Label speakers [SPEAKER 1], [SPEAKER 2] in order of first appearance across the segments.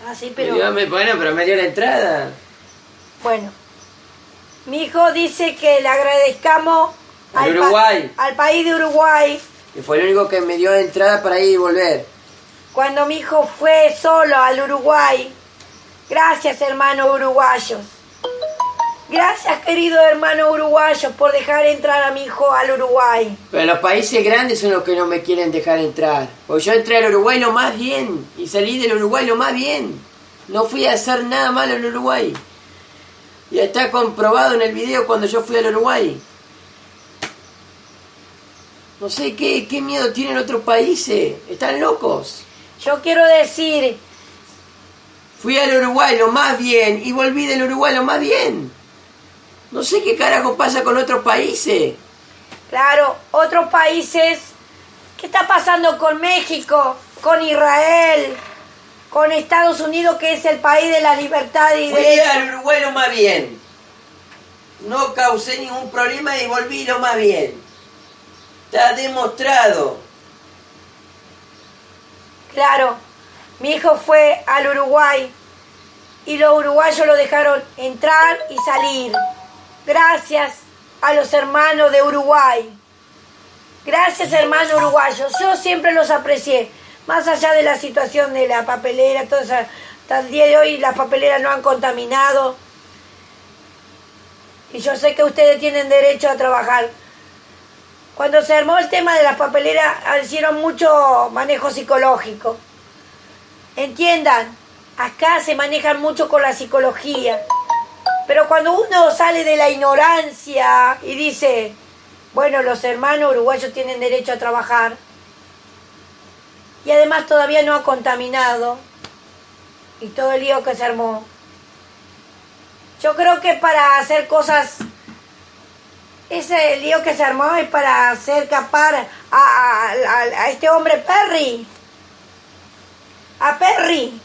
[SPEAKER 1] Ah, sí, pero...
[SPEAKER 2] Bueno, pero me dio la entrada.
[SPEAKER 1] Bueno, mi hijo dice que le agradezcamos
[SPEAKER 2] Al Uruguay.
[SPEAKER 1] al país de Uruguay.
[SPEAKER 2] Que fue el único que me dio entrada para ir y volver.
[SPEAKER 1] Cuando mi hijo fue solo al Uruguay. Gracias, hermanos uruguayos. Gracias, queridos hermanos uruguayos, por dejar entrar a mi hijo al Uruguay.
[SPEAKER 2] Pero los países grandes son los que no me quieren dejar entrar. Porque yo entré al Uruguay lo más bien. Y salí del Uruguay lo más bien. No fui a hacer nada malo en Uruguay. Y está comprobado en el video cuando yo fui al Uruguay. No sé qué miedo tienen otros países. Están locos.
[SPEAKER 1] Yo quiero decir...
[SPEAKER 2] Fui al Uruguay lo más bien y volví del Uruguay lo más bien. No sé qué carajo pasa con otros países.
[SPEAKER 1] Claro, otros países. ¿Qué está pasando con México? Con Israel. Con Estados Unidos, que es el país de la libertad y
[SPEAKER 2] Fui
[SPEAKER 1] derechos.
[SPEAKER 2] al Uruguay lo más bien. No causé ningún problema y volví lo más bien. Está demostrado.
[SPEAKER 1] Claro, mi hijo fue al Uruguay y los uruguayos lo dejaron entrar y salir. Gracias a los hermanos de Uruguay. Gracias, hermanos uruguayos. Yo siempre los aprecié. Más allá de la situación de la papelera, hasta el día de hoy las papeleras no han contaminado. Y yo sé que ustedes tienen derecho a trabajar. Cuando se armó el tema de las papeleras, hicieron mucho manejo psicológico. Entiendan, acá se manejan mucho con la psicología. Pero cuando uno sale de la ignorancia y dice, bueno, los hermanos uruguayos tienen derecho a trabajar, y además todavía no ha contaminado, y todo el lío que se armó. Yo creo que para hacer cosas, ese lío que se armó es para hacer capar a este hombre Perry. A Perry.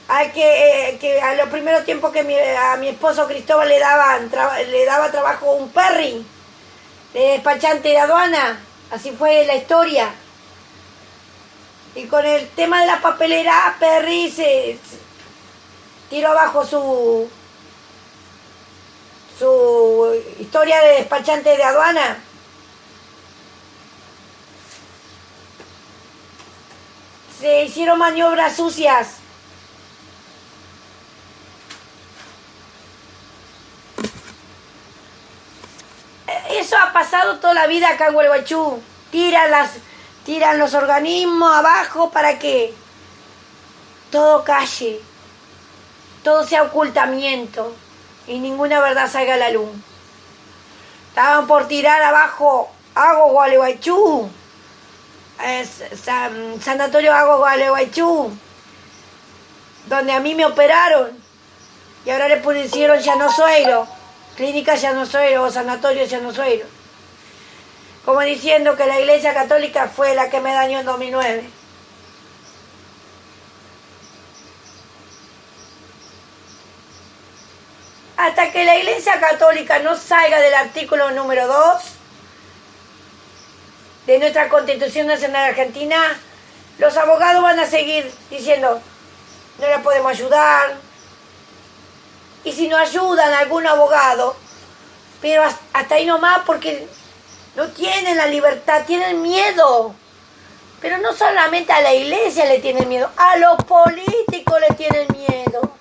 [SPEAKER 1] A que a los primeros tiempos que a mi esposo Cristóbal le daba trabajo un Perry, de despachante de aduana. Así fue la historia. Y con el tema de la papelera, Perry se tiró abajo su historia de despachante de aduana. Se hicieron maniobras sucias. Eso ha pasado toda la vida acá en Gualeguaychú. Tiran los organismos abajo para que todo calle, todo sea ocultamiento y ninguna verdad salga a la luz. Estaban por tirar abajo Agua Gualeguaychú, Sanatorio Agua Gualeguaychú, donde a mí me operaron y ahora le pusieron Llano Suero, Clínica Llano Suero o Sanatorio Llano Suero. Como diciendo que la Iglesia Católica fue la que me dañó en 2009. Hasta que la Iglesia Católica no salga del artículo número 2 de nuestra Constitución Nacional Argentina, los abogados van a seguir diciendo, no la podemos ayudar. Y si no ayudan a algún abogado, pero hasta ahí nomás, porque no tienen la libertad, tienen miedo. Pero no solamente a la iglesia le tienen miedo, a los políticos le tienen miedo.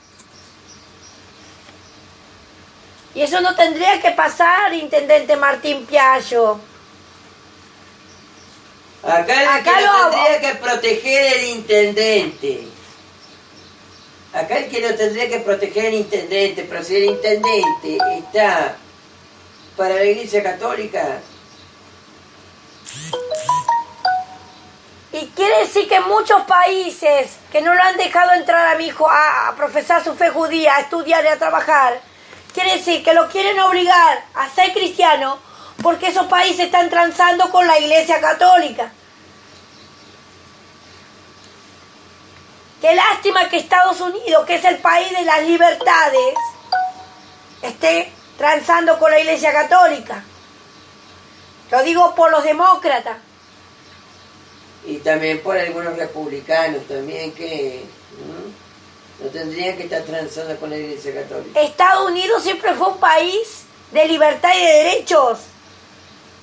[SPEAKER 1] Y eso no tendría que pasar, intendente Martín Piaggio.
[SPEAKER 2] Acá el que lo tendría que proteger el intendente. Acá el que lo tendría que proteger el intendente, pero si el intendente está para la Iglesia Católica.
[SPEAKER 1] Y quiere decir que muchos países que no lo han dejado entrar a mi hijo a profesar su fe judía, a estudiar y a trabajar, quiere decir que lo quieren obligar a ser cristiano porque esos países están transando con la Iglesia Católica. Qué lástima que Estados Unidos, que es el país de las libertades, esté transando con la Iglesia Católica. Lo digo por los demócratas.
[SPEAKER 2] Y también por algunos republicanos también que... No tendrían que estar transando con la Iglesia Católica.
[SPEAKER 1] Estados Unidos siempre fue un país de libertad y de derechos.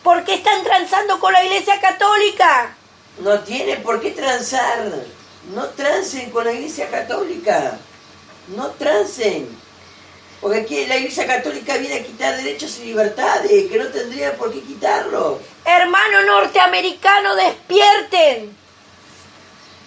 [SPEAKER 1] ¿Por qué están transando con la Iglesia Católica?
[SPEAKER 2] No tienen por qué transar. No transen con la Iglesia Católica. No transen. Porque aquí la Iglesia Católica viene a quitar derechos y libertades que no tendría por qué quitarlos.
[SPEAKER 1] Hermanos norteamericanos, despierten.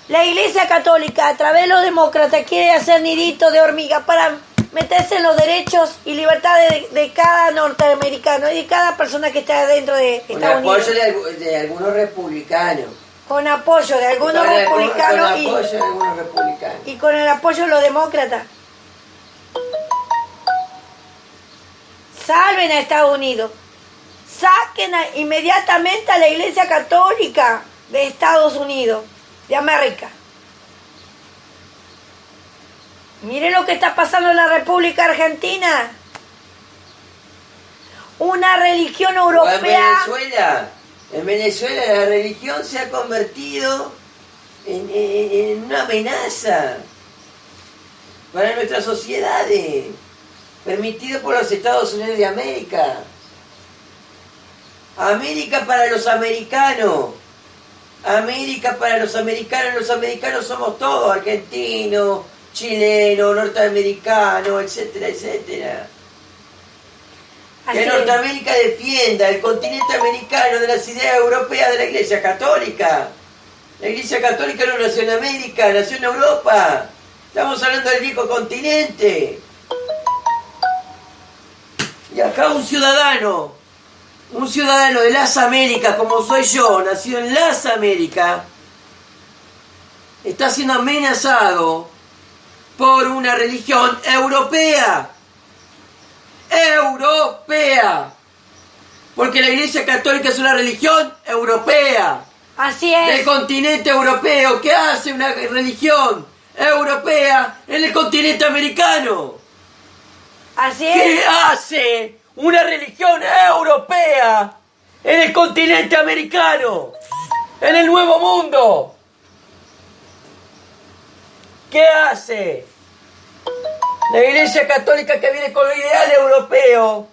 [SPEAKER 1] La Iglesia Católica, a través de los demócratas, quiere hacer niditos de hormiga para meterse en los derechos y libertades de cada norteamericano y de cada persona que está dentro de Estados Unidos.
[SPEAKER 2] Con apoyo de algunos republicanos.
[SPEAKER 1] Con apoyo de algunos republicanos
[SPEAKER 2] con apoyo de algunos republicanos.
[SPEAKER 1] y con el apoyo de los demócratas. Salven a Estados Unidos. Saquen inmediatamente a la Iglesia Católica de Estados Unidos, de América. Miren lo que está pasando en la República Argentina. Una religión europea.
[SPEAKER 2] En Venezuela la religión se ha convertido en una amenaza para nuestras sociedades, permitido por los Estados Unidos de América. América para los americanos. América para los americanos somos todos, argentinos, chilenos, norteamericanos, etcétera, etcétera.
[SPEAKER 1] Así
[SPEAKER 2] Que Norteamérica defienda el continente americano de las ideas europeas de la Iglesia Católica. La Iglesia Católica no nació en América, nació en Europa. Estamos hablando del viejo continente. Y acá un ciudadano de las Américas, como soy yo, nacido en las Américas, está siendo amenazado por una religión europea. Europea. Porque la Iglesia Católica es una religión europea.
[SPEAKER 1] Así es.
[SPEAKER 2] Del continente europeo. ¿Qué hace una religión europea en el continente americano?
[SPEAKER 1] Así es.
[SPEAKER 2] ¿Qué hace una religión europea en el continente americano? En el Nuevo Mundo. ¿Qué hace? La Iglesia Católica que viene con los ideales europeos.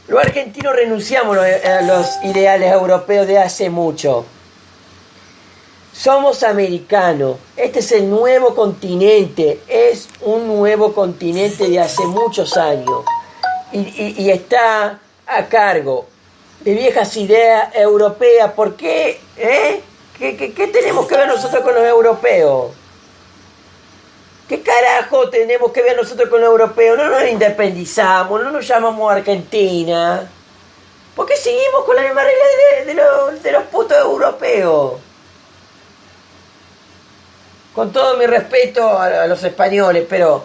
[SPEAKER 2] Los argentinos renunciamos a los ideales europeos de hace mucho. Somos americanos. Este es el nuevo continente. Es un nuevo continente de hace muchos años. Y está a cargo de viejas ideas europeas. ¿Por qué? ¿Qué tenemos que ver nosotros con los europeos? ¿Qué carajo tenemos que ver nosotros con los europeos? No nos independizamos, no nos llamamos Argentina. ¿Por qué seguimos con la misma regla de los putos europeos? Con todo mi respeto a los españoles, pero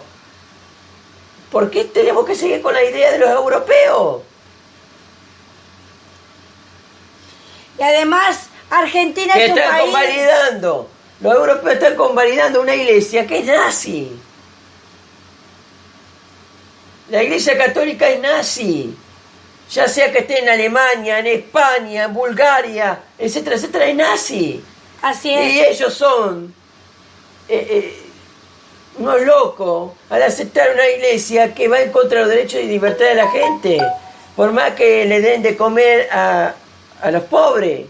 [SPEAKER 2] ¿por qué tenemos que seguir con la idea de los europeos?
[SPEAKER 1] Y además, Argentina es un
[SPEAKER 2] están
[SPEAKER 1] país...
[SPEAKER 2] convalidando. Los europeos están convalidando una iglesia que es nazi. La Iglesia Católica es nazi. Ya sea que esté en Alemania, en España, en Bulgaria, etcétera, etcétera, es nazi.
[SPEAKER 1] Así es.
[SPEAKER 2] Y ellos son unos locos al aceptar una iglesia que va en contra de los derechos y libertad de la gente. Por más que le den de comer a los pobres.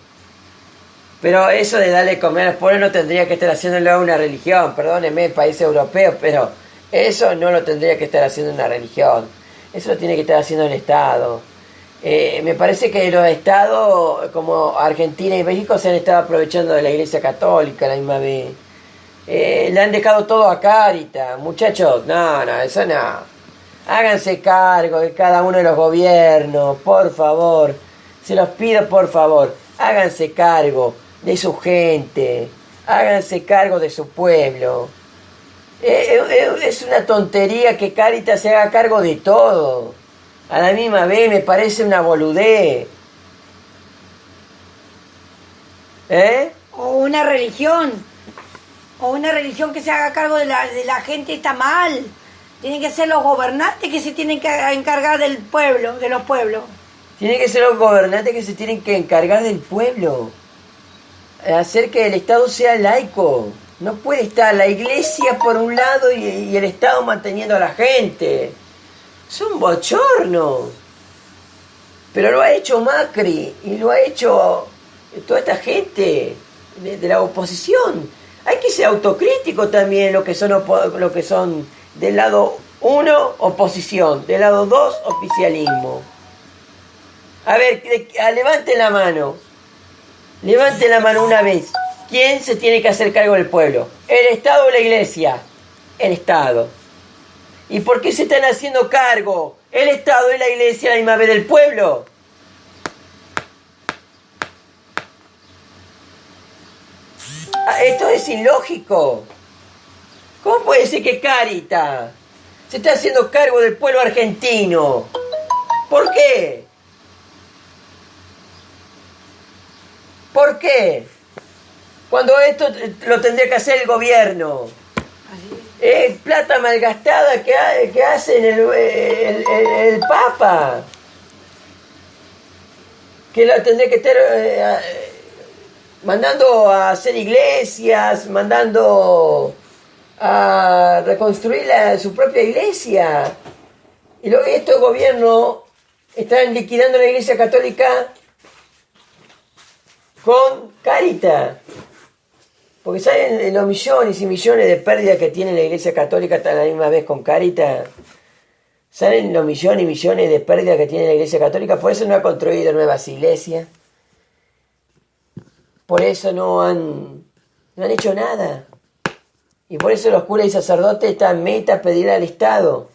[SPEAKER 2] Pero eso de darle de comer a los pobres no tendría que estar haciéndolo una religión. Perdónenme, países europeos, pero eso no lo tendría que estar haciendo una religión. Eso lo tiene que estar haciendo el Estado. Me parece que los estados como Argentina y México se han estado aprovechando de la Iglesia Católica a la misma vez. Le han dejado todo a Cáritas. Muchachos, no, eso no. Háganse cargo de cada uno de los gobiernos, por favor. Se los pido, por favor. Háganse cargo de su gente. Háganse cargo de su pueblo. Es una tontería que Cáritas se haga cargo de todo. A la misma vez me parece una boludez.
[SPEAKER 1] O una religión. O una religión que se haga cargo de la gente está mal. Tienen que ser los gobernantes que se tienen que encargar del pueblo, de los pueblos.
[SPEAKER 2] Tienen que ser los gobernantes que se tienen que encargar del pueblo. Hacer que el Estado sea laico. No puede estar la iglesia por un lado y el Estado manteniendo a la gente. Es un bochorno. Pero lo ha hecho Macri y lo ha hecho toda esta gente de la oposición. Hay que ser autocrítico también lo que son del lado 1 oposición, del lado 2 oficialismo. A ver, levanten la mano. Levanten la mano una vez. ¿Quién se tiene que hacer cargo del pueblo? ¿El Estado o la Iglesia? El Estado. ¿Y por qué se están haciendo cargo el Estado y la Iglesia a la misma vez del pueblo? Esto es ilógico. ¿Cómo puede ser que Cáritas se está haciendo cargo del pueblo argentino? ¿Por qué? ¿Por qué? Cuando esto lo tendría que hacer el gobierno. Es plata malgastada que hace el Papa. Que lo tendría que estar mandando a hacer iglesias, mandando a reconstruir su propia iglesia. Y luego estos gobiernos están liquidando la iglesia católica con Cáritas. Porque saben los millones y millones de pérdidas que tiene la iglesia católica a la misma vez con Cáritas. ¿Saben los millones y millones de pérdidas que tiene la iglesia católica? Por eso no ha construido nuevas iglesias. Por eso no han hecho nada. Y por eso los curas y sacerdotes están meta a pedir al Estado.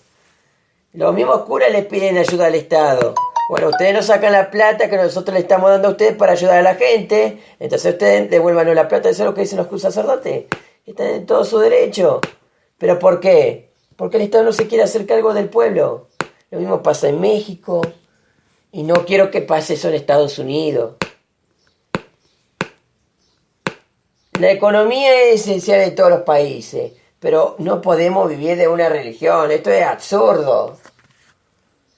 [SPEAKER 2] Los mismos curas les piden ayuda al Estado. Bueno, ustedes no sacan la plata que nosotros le estamos dando a ustedes para ayudar a la gente. Entonces ustedes devuélvanos la plata. Eso es lo que dicen los curas sacerdotes. Están en todo su derecho. ¿Pero por qué? Porque el Estado no se quiere hacer cargo del pueblo. Lo mismo pasa en México. Y no quiero que pase eso en Estados Unidos. La economía es esencial en todos los países. Pero no podemos vivir de una religión. Esto es absurdo.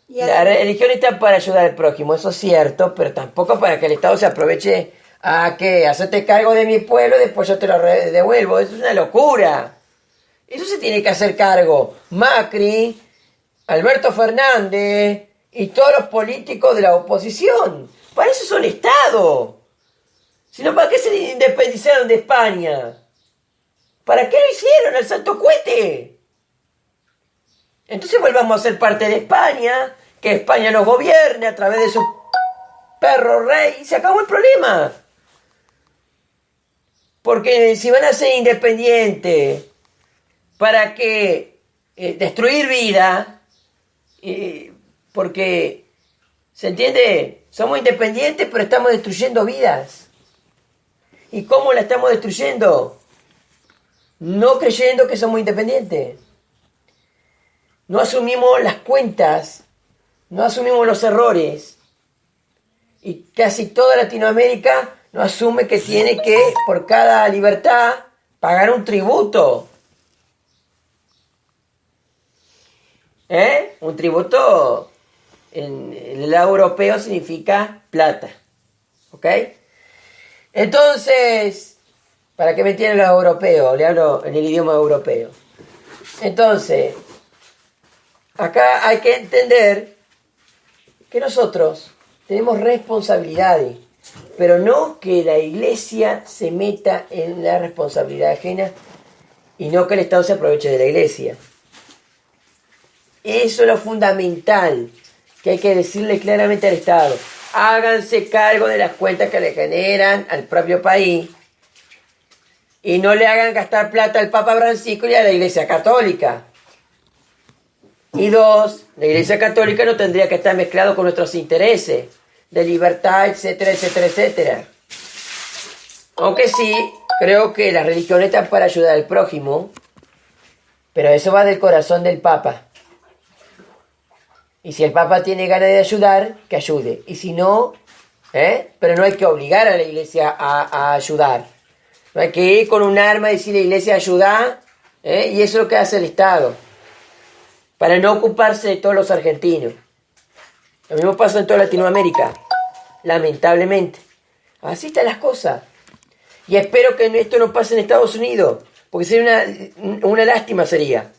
[SPEAKER 2] La religión está para ayudar al prójimo, eso es cierto, pero tampoco para que el Estado se aproveche a que hacerte cargo de mi pueblo y después yo te lo devuelvo. Eso es una locura. Eso se tiene que hacer cargo Macri, Alberto Fernández y todos los políticos de la oposición. Para eso son Estado. Si no, ¿para qué se independizaron de España? ¿Para qué lo hicieron al santo cohete? Entonces volvamos a ser parte de España, que España nos gobierne a través de su perro rey y se acabó el problema. Porque si van a ser independientes, ¿para qué destruir vida? Porque, ¿se entiende? Somos independientes, pero estamos destruyendo vidas. ¿Y cómo la estamos destruyendo? No creyendo que somos independientes. No asumimos las cuentas, no asumimos los errores. Y casi toda Latinoamérica no asume que tiene que, por cada libertad, pagar un tributo. Un tributo en el lado europeo significa plata. ¿Ok? Entonces, ¿para qué me entienden los europeos? Le hablo en el idioma europeo. Entonces, acá hay que entender que nosotros tenemos responsabilidades, pero no que la iglesia se meta en la responsabilidad ajena y no que el Estado se aproveche de la iglesia. Eso es lo fundamental que hay que decirle claramente al Estado. Háganse cargo de las cuentas que le generan al propio país y no le hagan gastar plata al Papa Francisco y a la Iglesia Católica. Y dos, la Iglesia Católica no tendría que estar mezclado con nuestros intereses de libertad, etcétera, etcétera, etcétera. Aunque sí, creo que las religiones están para ayudar al prójimo, pero eso va del corazón del Papa. Y si el Papa tiene ganas de ayudar, que ayude. Y si no, pero no hay que obligar a la Iglesia a ayudar. No hay que ir con un arma y decir la Iglesia ayuda, y eso es lo que hace el Estado, para no ocuparse de todos los argentinos. Lo mismo pasa en toda Latinoamérica, lamentablemente. Así están las cosas. Y espero que esto no pase en Estados Unidos, Porque sería una lástima sería.